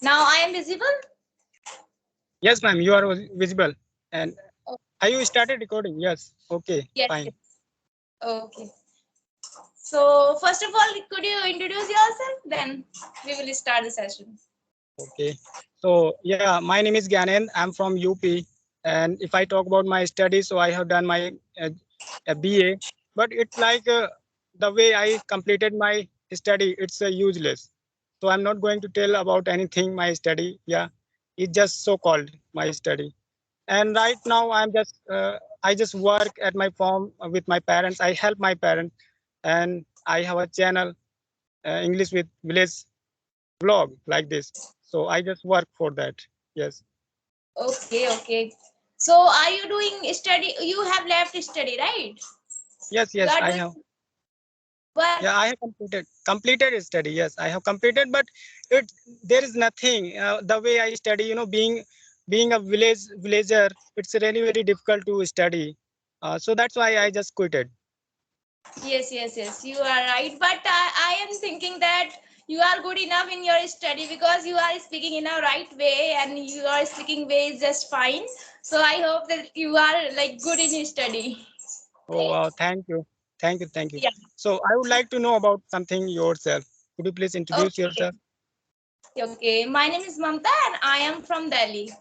Now I am visible. Yes, ma'am, you are visible. And Oh, are you started recording? Yes. Okay, yes, fine. yes. Okay. So first of all, could you introduce yourself? Then we will start the session. Okay. So yeah, my name is Gyanen. I'm from UP. And if I talk about my studies, so I have done my a BA, but it's like the way I completed my study, it's useless. So I'm not going to tell about anything my study. Yeah, it's just so called my study. And right now I just work at my farm with my parents. I help my parents, and I have a channel, English with Village blog like this. So I just work for that. Yes. Okay, okay. So are you doing study? You have left study, right? Yes, You yes, are I doing have. work. Yeah, I have completed study. Yes, I have completed, but it there is nothing. The way I study, being a villager, it's really very difficult to study. So that's why I just quitted. Yes, yes, yes. You are right. But I am thinking that you are good enough in your study because you are speaking in a right way and your speaking way is just fine. So I hope that you are like good in your study. Oh, wow, thank you, thank you. Yeah. So I would like to know about something yourself. Could you please introduce Okay. yourself? Okay. My name is Mamta and I am from Delhi.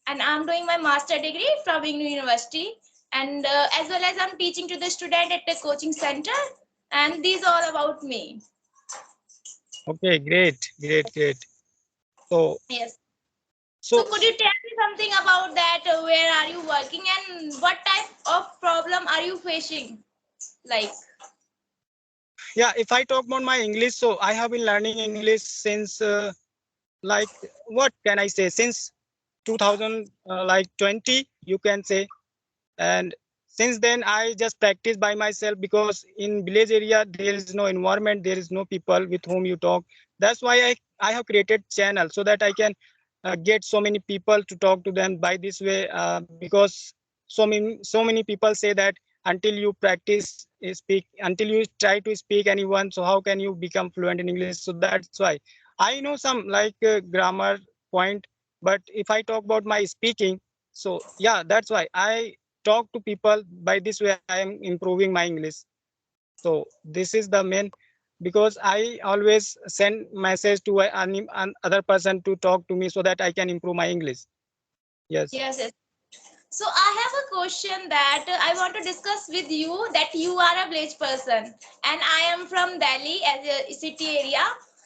And I'm doing my master degree from Ingnu University. And as well as I'm teaching to the student at the coaching center. And these all about me. Okay, great. So Yes. So so could you tell me something about that? Where are you working and what type of problem are you facing? Like, yeah, if I talk about my English, so I have been learning English since like what can I say, since 2000 like 20 you can say. And since then I just practice by myself, because in village area there is no environment, there is no people with whom you talk. That's why I have created channel so that I can get so many people to talk to them by this way, because so many people say that until you practice speak, until you try to speak anyone, so how can you become fluent in English? So that's why I know some like grammar point, but if I talk about my speaking, so yeah, that's why I talk to people. By this way I am improving my English. So this is the main, because I always send message to an other person to talk to me so that I can improve my English. Yes. yes, yes. So I have a question that I want to discuss with you that you are a village person and I am from Delhi as a city area.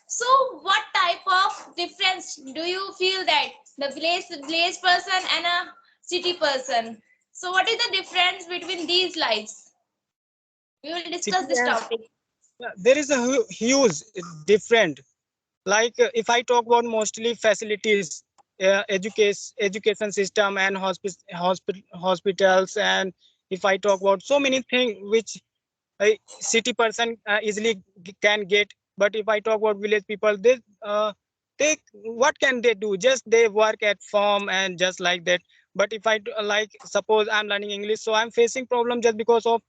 So what type of difference do you feel that the village person and a city person? So what is the difference between these lives? We will discuss City this and topic. yeah, there is a huge different. Like if I talk about mostly facilities, education system and hospitals, and if I talk about so many things which a city person easily can get. But if I talk about village people, they what can they do? Just they work at farm and just like that. But if like suppose I'm learning English, so I'm facing problem just because of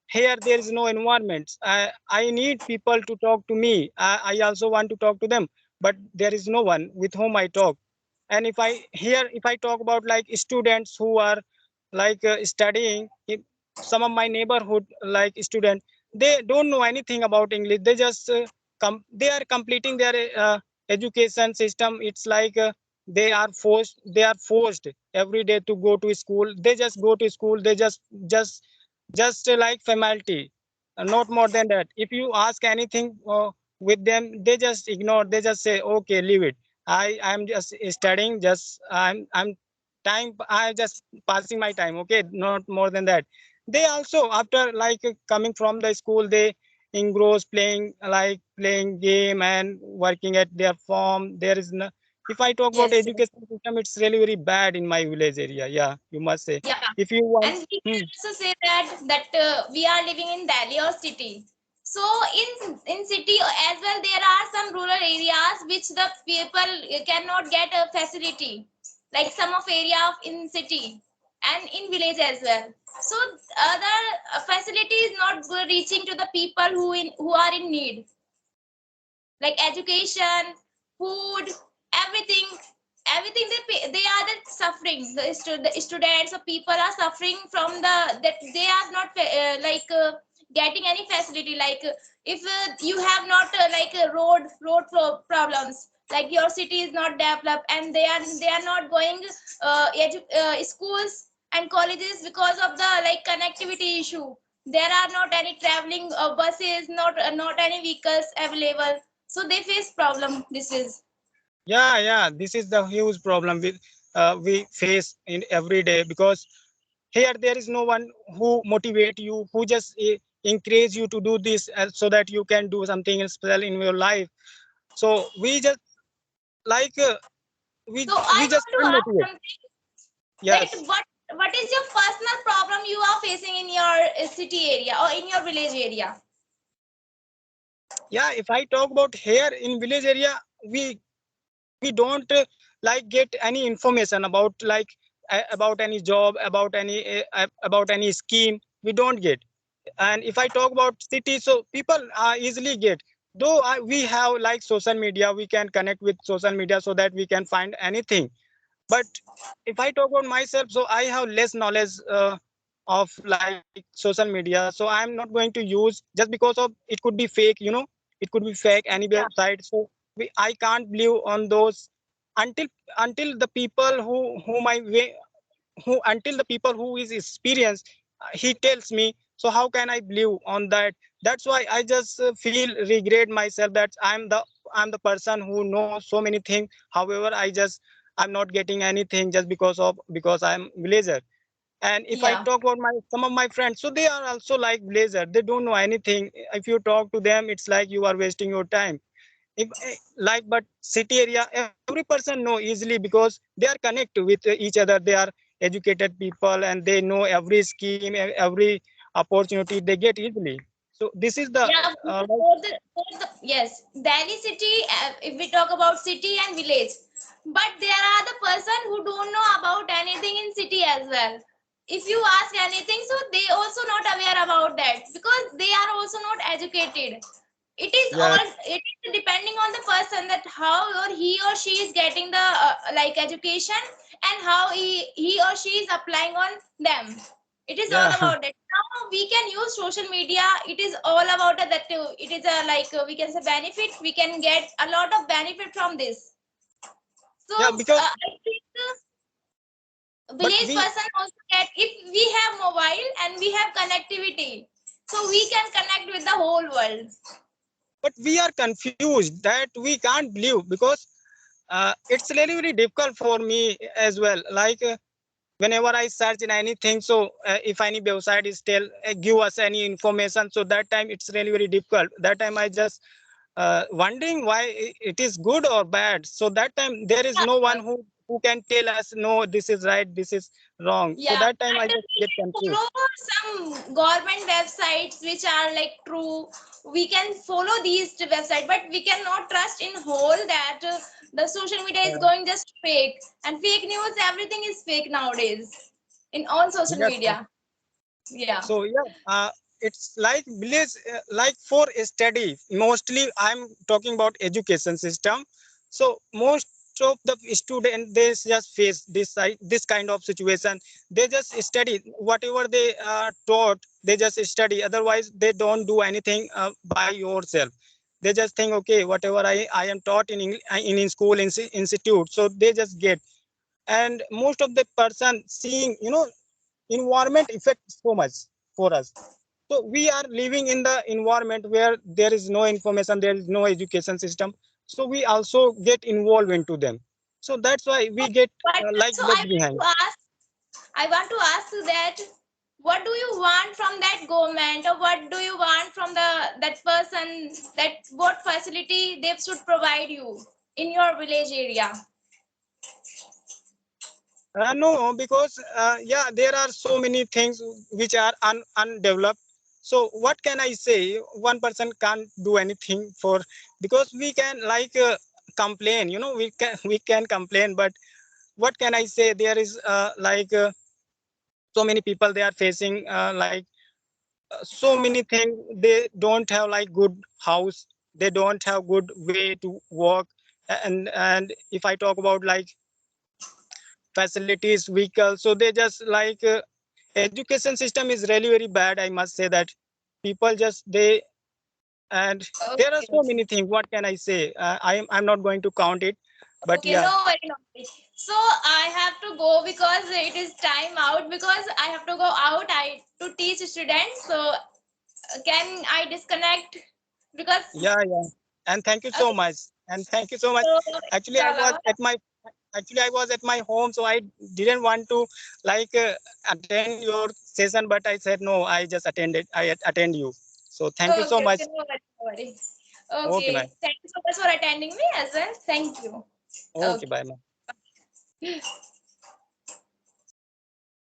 here there is no environment. I need people to talk to me. I also want to talk to them, but there is no one with whom I talk. And if I talk about like students who are like studying, if some of my neighborhood like student, they don't know anything about English. They just they are completing their education system. It's like they are forced every day to go to school. They just go to school. They just like formality, not more than that. If you ask anything with them, they just ignore. They just say okay, leave it. I'm just studying, just I just passing my time, okay, not more than that. They also after like coming from the school, they engross playing game and working at their farm. There is no, if I talk about Yes, yes. education system, it's really very bad in my village area. Yeah, you must say. Yeah. If you want. And we can Hmm. also say that we are living in Delhi or city. So in city as well, there are some rural areas which the people cannot get a facility, like some of area of in city and in village as well. So other facility is not reaching to the people who are in need, like education, food, everything suffering. The students or people are suffering from that they are not getting any facility. Like if you have not problems, like your city is not developed, and they are not going schools and colleges because of the like connectivity issue. There are not any traveling buses, not any vehicles available, so they face problem. This is Yeah, this is the huge problem we face in every day, because here there is no one who motivate you, who just encourage you to do this, so that you can do something special in your life. So we just like so. I we just want to ask unmotivate. something, that Yes. what is your personal problem you are facing in your city area or in your village area? Yeah, if I talk about here in village area, we don't like get any information about like about any job, about any scheme. We don't get. And if I talk about city, so people easily get. Though we have like social media, we can connect with social media so that we can find anything. But if I talk about myself, so I have less knowledge of like social media, so I'm not going to use, just because of it could be fake, it could be fake any Yeah, website. So I can't believe on those until the people whom I who until the people who is experienced, he tells me. So how can I believe on that? That's why I just feel regret myself that I'm the person who knows so many things. However, I'm not getting anything just because I'm villager. And if I yeah, talk about my some of my friends, so they are also like blazer, they don't know anything. If you talk to them, it's like you are wasting your time. If like, but city area, every person know easily, because they are connect with each other. They are educated people, and they know every scheme, every opportunity they get easily. So this is the yeah. like, Yes, Delhi city. If we talk about city and village, but there are the person who don't know about anything in city as well. If you ask anything, so they also not aware about that because they are also not educated. It is yeah, all, it is depending on the person, that how or he or she is getting the like education, and how he or she is applying on them. It is all yeah. about that. Now we can use social media. It is all about that too. It is a we can say benefit. We can get a lot of benefit from this. So Yeah, because I think but village we person also get, if we have mobile and we have connectivity, so we can connect with the whole world. but we are confused that we can't believe, because it's really very difficult for me as well. Like whenever I search in anything, so if any website is tell give us any information, so that time it's really very difficult. That time I just wondering why it is good or bad. So that time there is no one Yeah, who can tell us, no, this is right, this is wrong. So yeah, that time I but just we get can confused. follow some government websites which are like true. We can follow these websites, but we cannot trust in whole that the social media is Uh, going just fake, and fake news. Everything is fake nowadays in on social yes. media. Yeah, So yeah, it's like village, like for study. Mostly, I'm talking about education system. So most of the student, they just face this kind of situation. They just study whatever they taught. They just study. Otherwise, they don't do anything by yourself. They just think, okay, whatever I am taught in school, institute. So they just get. And most of the person seeing, environment affects so much for us. So we are living in the environment where there is no information, there is no education system. So we also get involved into them. So that's why we get but like so left behind. I want to ask you that what do you want from that government, or what do you want from the that person, that what facility they should provide you in your village area? No, because yeah, there are so many things which are undeveloped. So what can I say? One person can't do anything for, because we can like complain. We can complain, but what can I say? There is like so many people, they are facing like so many things. They don't have like good house, they don't have good way to work. And if I talk about like facilities, vehicles. So they just like education system is really very bad. I must say that people just they and there are Okay. so many things. What can I say? I'm not going to count it, but Okay, yeah, no worry, no worry. So I have to go because it is time out because I have to go out. I to teach students. So can I disconnect? Because yeah. And thank you so okay, much. And thank you so much. so Actually, I was at my home, so I didn't want to like attend your session, but I said no. I just attended. I attend you. So thank you so okay, much. okay, no worry, no worry. Okay, Okay, bye. thank you so much for attending me as well. Thank you. Okay, Okay. bye.